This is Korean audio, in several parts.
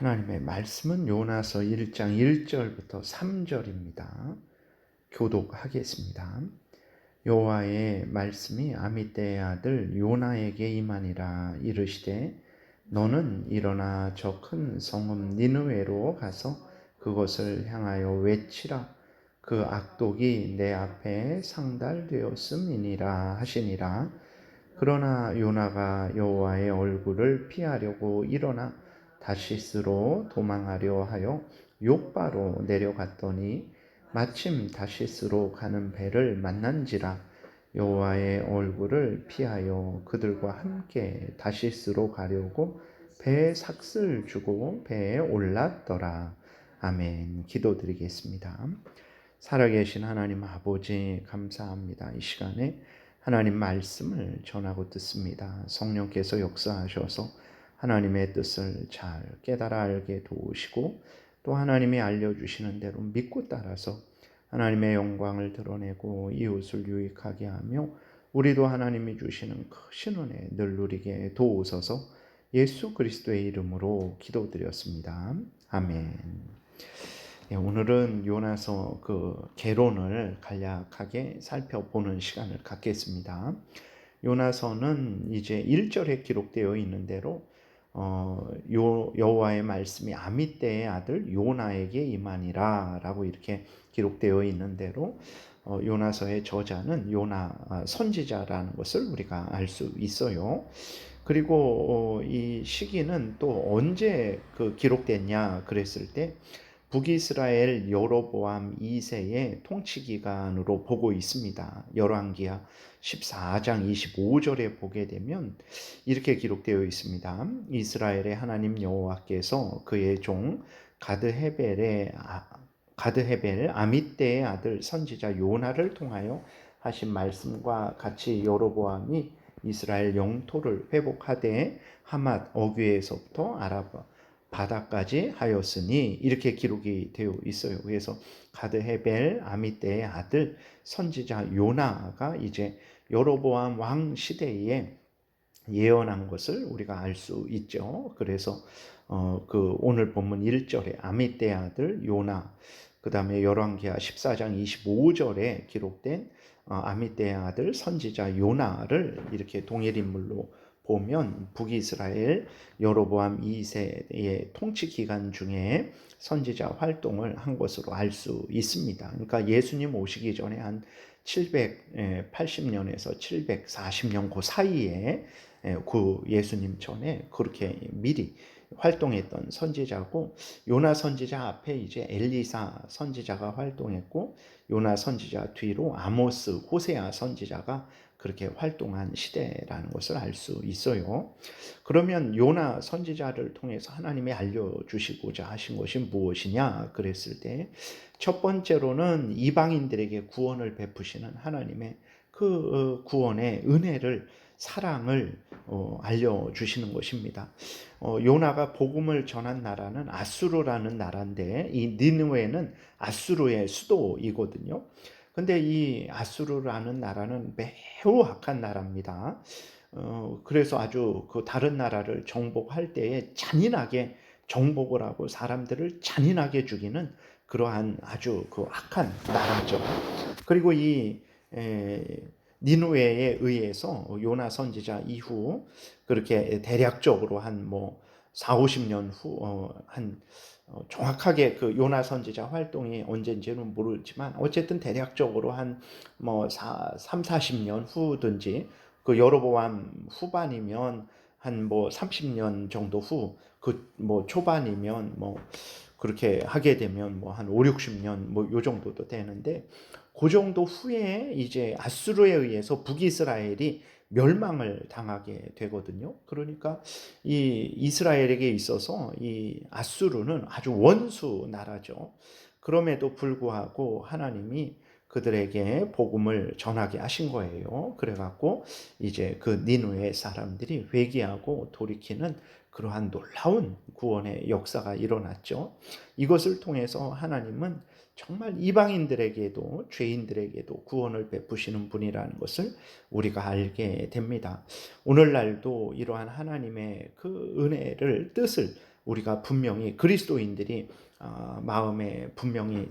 하나님의 말씀은 요나서 1장 1절부터 3절입니다. 교독하겠습니다. 여호와의 말씀이 아미떼의 아들 요나에게 임하니라. 이르시되 너는 일어나 저 큰 성읍 니느웨로 가서 그것을 향하여 외치라. 그 악독이 내 앞에 상달되었음이니라 하시니라. 그러나 요나가 여호와의 얼굴을 피하려고 일어나 다시스로 도망하려 하여 욥바로 내려갔더니 마침 다시스로 가는 배를 만난지라. 여호와의 얼굴을 피하여 그들과 함께 다시스로 가려고 배에 삭슬 주고 배에 올랐더라. 아멘. 기도드리겠습니다. 살아계신 하나님 아버지 감사합니다. 이 시간에 하나님 말씀을 전하고 듣습니다. 성령께서 역사하셔서 하나님의 뜻을 잘 깨달아 알게 도우시고 또 하나님이 알려주시는 대로 믿고 따라서 하나님의 영광을 드러내고 이웃을 유익하게 하며 우리도 하나님이 주시는 크신 은혜 늘 누리게 도우소서. 예수 그리스도의 이름으로 기도드렸습니다. 아멘. 오늘은 요나서 개론을 간략하게 살펴보는 시간을 갖겠습니다. 요나서는 이제 1절에 기록되어 있는 대로 여호와의 말씀이 아미떼의 아들 요나에게 임하니라 라고 이렇게 기록되어 있는 대로 요나서의 저자는 요나 선지자라는 것을 우리가 알 수 있어요. 그리고 이 시기는 또 언제 기록됐냐 그랬을 때 북이스라엘 여로보암 2세의 통치 기간으로 보고 있습니다. 열왕기하 14장 25절에 보게 되면 이렇게 기록되어 있습니다. 이스라엘의 하나님 여호와께서 그의 종 가드헤벨 아미떼의 아들 선지자 요나를 통하여 하신 말씀과 같이 여로보암이 이스라엘 영토를 회복하되 하맛 어귀에서부터 아라바 바다까지 하였으니 이렇게 기록이 되어 있어요. 그래서 가드헤벨 아미떼의 아들 선지자 요나가 이제 여로보암 왕 시대에 예언한 것을 우리가 알 수 있죠. 그래서 오늘 본문 1절에 아미떼의 아들 요나, 그 다음에 열왕기하 14장 25절에 기록된 아미떼의 아들 선지자 요나를 이렇게 동일인물로 보면 북이스라엘 여로보암 2세의 통치 기간 중에 선지자 활동을 한 것으로 알 수 있습니다. 그러니까 예수님 오시기 전에 한 780년에서 740년 그 사이에 그 예수님 전에 그렇게 미리 활동했던 선지자고, 요나 선지자 앞에 이제 엘리사 선지자가 활동했고 요나 선지자 뒤로 아모스, 호세아 선지자가 그렇게 활동한 시대라는 것을 알 수 있어요. 그러면 요나 선지자를 통해서 하나님이 알려주시고자 하신 것이 무엇이냐 그랬을 때 첫 번째로는 이방인들에게 구원을 베푸시는 하나님의 그 구원의 은혜를, 사랑을 알려주시는 것입니다. 요나가 복음을 전한 나라는 아수르라는 나라인데 이 니느웨는 아수르의 수도이거든요. 근데 이 아수르라는 나라는 매우 악한 나라입니다. 그래서 아주 다른 나라를 정복할 때에 잔인하게 정복을 하고 사람들을 잔인하게 죽이는 그러한 아주 악한 나라죠. 그리고 이 니느웨에 의해서 요나 선지자 이후 그렇게 대략적으로 한 4, 50년 후 정확하게 요나 선지자 활동이 언제인지는 모르지만 어쨌든 대략적으로 한 3, 40년 후든지 여로보암 후반이면 한 30년 정도 후, 초반이면 그렇게 하게 되면 한 5, 60년 요 정도도 되는데, 그 정도 후에 이제 아수르에 의해서 북이스라엘이 멸망을 당하게 되거든요. 그러니까 이 이스라엘에게 있어서 이 아수르는 아주 원수 나라죠. 그럼에도 불구하고 하나님이 그들에게 복음을 전하게 하신 거예요. 그래갖고 이제 니느웨 사람들이 회개하고 돌이키는 그러한 놀라운 구원의 역사가 일어났죠. 이것을 통해서 하나님은 정말 이방인들에게도, 죄인들에게도 구원을 베푸시는 분이라는 것을 우리가 알게 됩니다. 오늘날도 이러한 하나님의 그 은혜를, 뜻을 우리가 분명히 그리스도인들이 마음에 분명히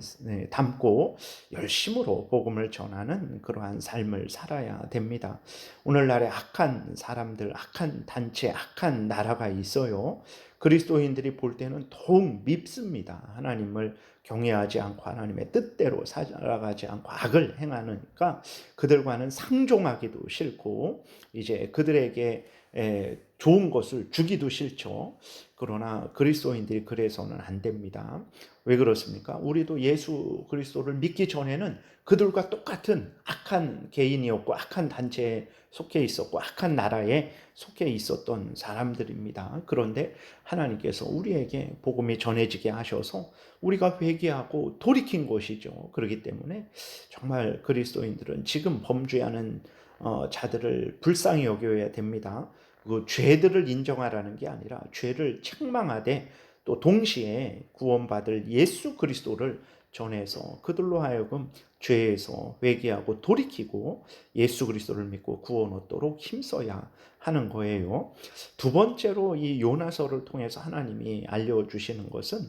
담고 열심으로 복음을 전하는 그러한 삶을 살아야 됩니다. 오늘날에 악한 사람들, 악한 단체, 악한 나라가 있어요. 그리스도인들이 볼 때는 더욱 밉습니다. 하나님을 경외하지 않고 하나님의 뜻대로 살아가지 않고 악을 행하니까 그들과는 상종하기도 싫고 이제 그들에게 좋은 것을 주기도 싫죠. 그러나 그리스도인들이 그래서는 안 됩니다. 왜 그렇습니까? 우리도 예수 그리스도를 믿기 전에는 그들과 똑같은 악한 개인이었고 악한 단체에 속해 있었고 악한 나라에 속해 있었던 사람들입니다. 그런데 하나님께서 우리에게 복음이 전해지게 하셔서 우리가 회개하고 돌이킨 것이죠. 그렇기 때문에 정말 그리스도인들은 지금 범죄하는 자들을 불쌍히 여겨야 됩니다. 그 죄들을 인정하라는 게 아니라 죄를 책망하되 또 동시에 구원받을 예수 그리스도를 전해서 그들로 하여금 죄에서 회개하고 돌이키고 예수 그리스도를 믿고 구원 얻도록 힘써야 하는 거예요. 두 번째로 이 요나서를 통해서 하나님이 알려주시는 것은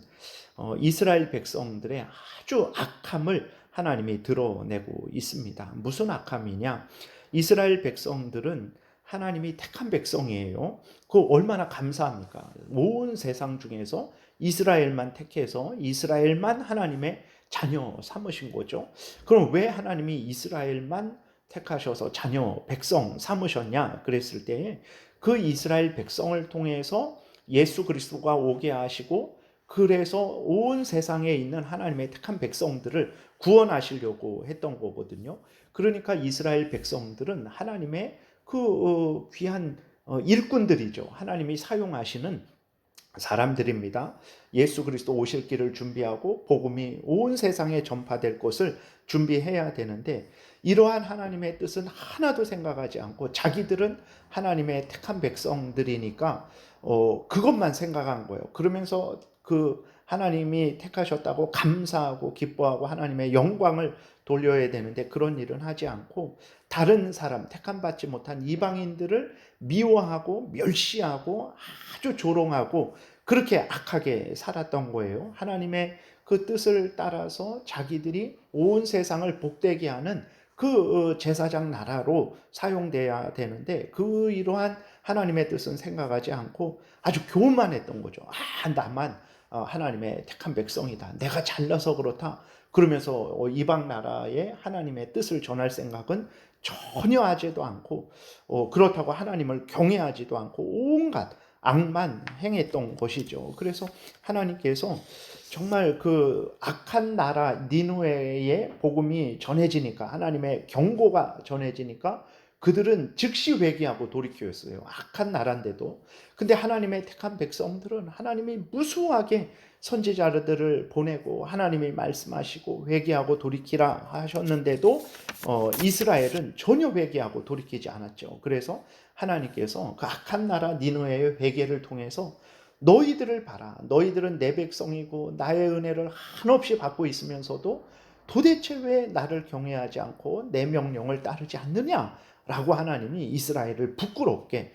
이스라엘 백성들의 아주 악함을 하나님이 드러내고 있습니다. 무슨 악함이냐? 이스라엘 백성들은 하나님이 택한 백성이에요. 그 얼마나 감사합니까? 온 세상 중에서 이스라엘만 택해서 이스라엘만 하나님의 자녀 삼으신 거죠. 그럼 왜 하나님이 이스라엘만 택하셔서 자녀 백성 삼으셨냐? 그랬을 때 그 이스라엘 백성을 통해서 예수 그리스도가 오게 하시고 그래서 온 세상에 있는 하나님의 택한 백성들을 구원하시려고 했던 거거든요. 그러니까 이스라엘 백성들은 하나님의 그 귀한 일꾼들이죠. 하나님이 사용하시는 사람들입니다. 예수 그리스도 오실 길을 준비하고 복음이 온 세상에 전파될 것을 준비해야 되는데 이러한 하나님의 뜻은 하나도 생각하지 않고 자기들은 하나님의 택한 백성들이니까 그것만 생각한 거예요. 그러면서 그 하나님이 택하셨다고 감사하고 기뻐하고 하나님의 영광을 돌려야 되는데 그런 일은 하지 않고 다른 사람, 택함받지 못한 이방인들을 미워하고 멸시하고 아주 조롱하고 그렇게 악하게 살았던 거예요. 하나님의 그 뜻을 따라서 자기들이 온 세상을 복되게 하는 그 제사장 나라로 사용돼야 되는데 그 이러한 하나님의 뜻은 생각하지 않고 아주 교만했던 거죠. 나만 하나님의 택한 백성이다. 내가 잘나서 그렇다. 그러면서 이방 나라에 하나님의 뜻을 전할 생각은 전혀 하지도 않고 그렇다고 하나님을 경외하지도 않고 온갖 악만 행했던 것이죠. 그래서 하나님께서 정말 그 악한 나라 니느웨의 복음이 전해지니까 하나님의 경고가 전해지니까 그들은 즉시 회개하고 돌이켰어요. 악한 나라인데도. 근데 하나님의 택한 백성들은 하나님이 무수하게 선지자들을 보내고 하나님이 말씀하시고 회개하고 돌이키라 하셨는데도 이스라엘은 전혀 회개하고 돌이키지 않았죠. 그래서 하나님께서 그 악한 나라 니느웨의 회개를 통해서 너희들을 봐라. 너희들은 내 백성이고 나의 은혜를 한없이 받고 있으면서도 도대체 왜 나를 경외하지 않고 내 명령을 따르지 않느냐라고 하나님이 이스라엘을 부끄럽게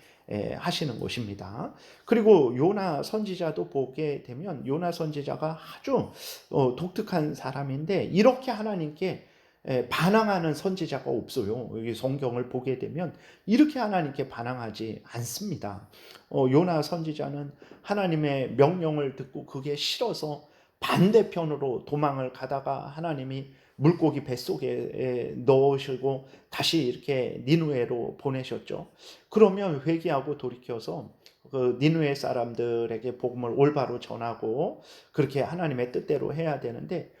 하시는 것입니다. 그리고 요나 선지자도 보게 되면 요나 선지자가 아주 독특한 사람인데 이렇게 하나님께 반항하는 선지자가 없어요. 여기 성경을 보게 되면 이렇게 하나님께 반항하지 않습니다. 요나 선지자는 하나님의 명령을 듣고 그게 싫어서 반대편으로 도망을 가다가 하나님이 물고기 뱃속에 넣으시고 다시 이렇게 니느웨로 보내셨죠. 그러면 회개하고 돌이켜서 그 니느웨 사람들에게 복음을 올바로 전하고 그렇게 하나님의 뜻대로 해야 되는데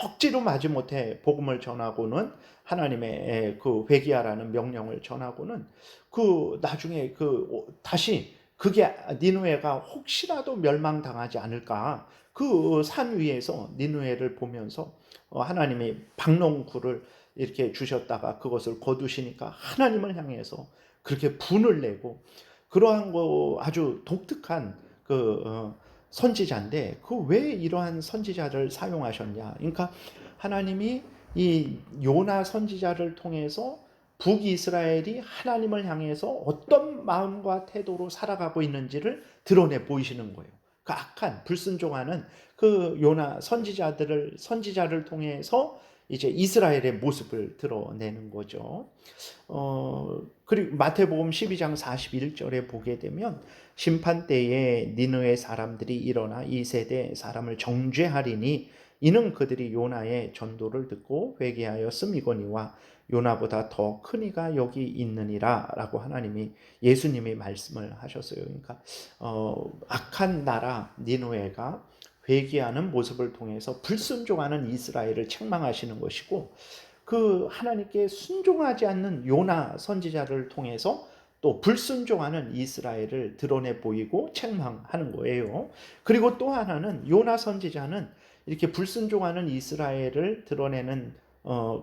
억지로 마지못해 복음을 전하고는 하나님의 그 회개하라는 명령을 전하고는 그 나중에 그 다시 그게 니느웨가 혹시라도 멸망당하지 않을까 그 산 위에서 니느웨를 보면서 하나님이 박농쿨을 이렇게 주셨다가 그것을 거두시니까 하나님을 향해서 그렇게 분을 내고 그러한 거 아주 독특한 그 선지자인데 그 왜 이러한 선지자를 사용하셨냐? 그러니까 하나님이 이 요나 선지자를 통해서 북이스라엘이 하나님을 향해서 어떤 마음과 태도로 살아가고 있는지를 드러내 보이시는 거예요. 그 악한 불순종하는 그 요나 선지자를 통해서 이제 이스라엘의 모습을 드러내는 거죠. 그리고 마태복음 12장 41절에 보게 되면 심판 때에 니느웨 사람들이 일어나 이 세대 사람을 정죄하리니 이는 그들이 요나의 전도를 듣고 회개하였음이거니와 요나보다 더 큰 이가 여기 있느니라라고 예수님이 말씀을 하셨어요. 그러니까 악한 나라 니느웨가 회개하는 모습을 통해서 불순종하는 이스라엘을 책망하시는 것이고, 그 하나님께 순종하지 않는 요나 선지자를 통해서 또 불순종하는 이스라엘을 드러내 보이고 책망하는 거예요. 그리고 또 하나는 요나 선지자는 이렇게 불순종하는 이스라엘을 드러내는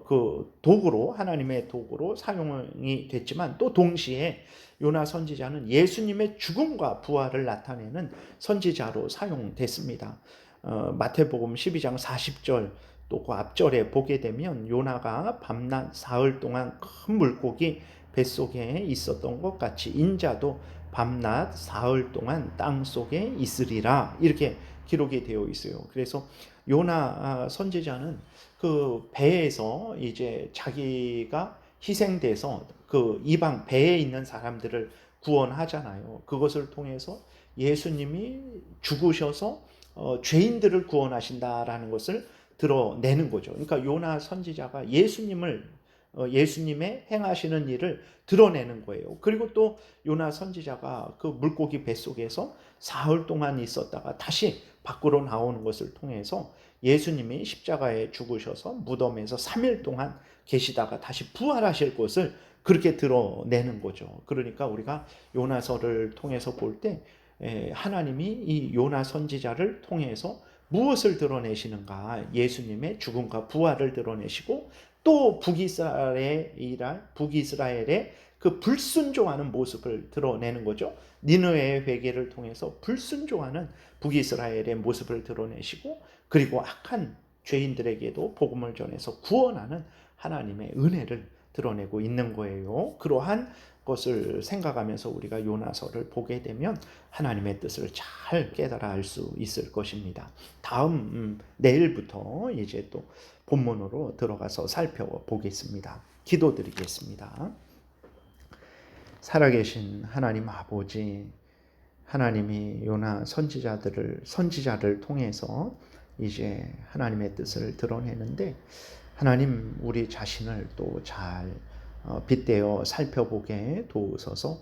그 도구로, 하나님의 도구로 사용이 됐지만, 또 동시에 요나 선지자는 예수님의 죽음과 부활을 나타내는 선지자로 사용됐습니다. 마태복음 12장 40절 또 그 앞절에 보게 되면 요나가 밤낮 사흘 동안 큰 물고기 뱃속에 있었던 것 같이 인자도 밤낮 사흘 동안 땅 속에 있으리라, 이렇게 기록이 되어 있어요. 그래서 요나 선지자는 그 배에서 이제 자기가 희생돼서 그 이방 배에 있는 사람들을 구원하잖아요. 그것을 통해서 예수님이 죽으셔서 죄인들을 구원하신다라는 것을 드러내는 거죠. 그러니까 요나 선지자가 예수님의 행하시는 일을 드러내는 거예요. 그리고 또 요나 선지자가 그 물고기 뱃속에서 사흘 동안 있었다가 다시 밖으로 나오는 것을 통해서 예수님이 십자가에 죽으셔서 무덤에서 3일 동안 계시다가 다시 부활하실 것을 그렇게 드러내는 거죠. 그러니까 우리가 요나서를 통해서 볼 때 하나님이 이 요나 선지자를 통해서 무엇을 드러내시는가? 예수님의 죽음과 부활을 드러내시고, 또 북이스라엘의 그 불순종하는 모습을 드러내는 거죠. 니느웨의 회개를 통해서 불순종하는 북이스라엘의 모습을 드러내시고, 그리고 악한 죄인들에게도 복음을 전해서 구원하는 하나님의 은혜를 드러내고 있는 거예요. 그러한 것을 생각하면서 우리가 요나서를 보게 되면 하나님의 뜻을 잘 깨달아 알 수 있을 것입니다. 다음 내일부터 이제 또 본문으로 들어가서 살펴보겠습니다. 기도드리겠습니다. 살아계신 하나님 아버지, 하나님이 요나 선지자를 통해서 이제 하나님의 뜻을 드러내는데, 하나님 우리 자신을 또 잘 빗대어 살펴보게 도우소서.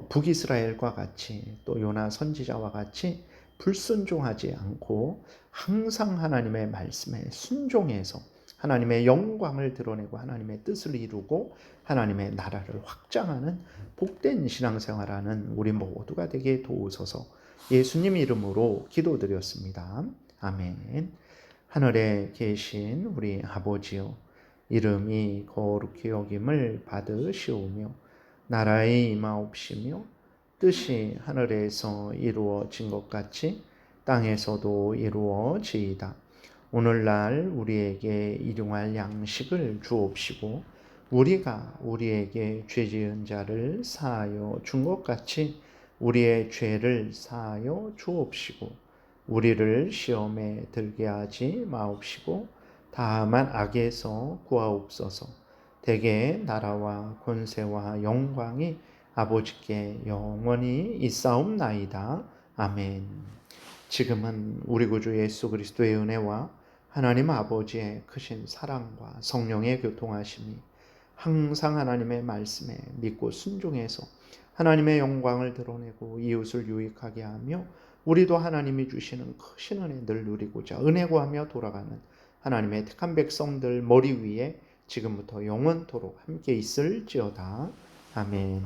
북이스라엘과 같이 또 요나 선지자와 같이 불순종하지 않고 항상 하나님의 말씀에 순종해서 하나님의 영광을 드러내고 하나님의 뜻을 이루고 하나님의 나라를 확장하는 복된 신앙생활하는 우리 모두가 되게 도우소서. 예수님 이름으로 기도드렸습니다. 아멘. 하늘에 계신 우리 아버지요, 이름이 거룩히 여김을 받으시오며 나라의 임하옵시며 뜻이 하늘에서 이루어진 것 같이 땅에서도 이루어지이다. 오늘날 우리에게 일용할 양식을 주옵시고 우리가 우리에게 죄 지은 자를 사하여 준 것 같이 우리의 죄를 사하여 주옵시고 우리를 시험에 들게 하지 마옵시고 다만 악에서 구하옵소서. 대개 나라와 권세와 영광이 아버지께 영원히 있사옵나이다. 아멘. 지금은 우리 구주 예수 그리스도의 은혜와 하나님 아버지의 크신 사랑과 성령의 교통하심이 항상 하나님의 말씀에 믿고 순종해서 하나님의 영광을 드러내고 이웃을 유익하게 하며 우리도 하나님이 주시는 크신 은혜 늘 누리고자 은혜 구하며 돌아가는 하나님의 택한 백성들 머리 위에 지금부터 영원토록 함께 있을지어다. 아멘.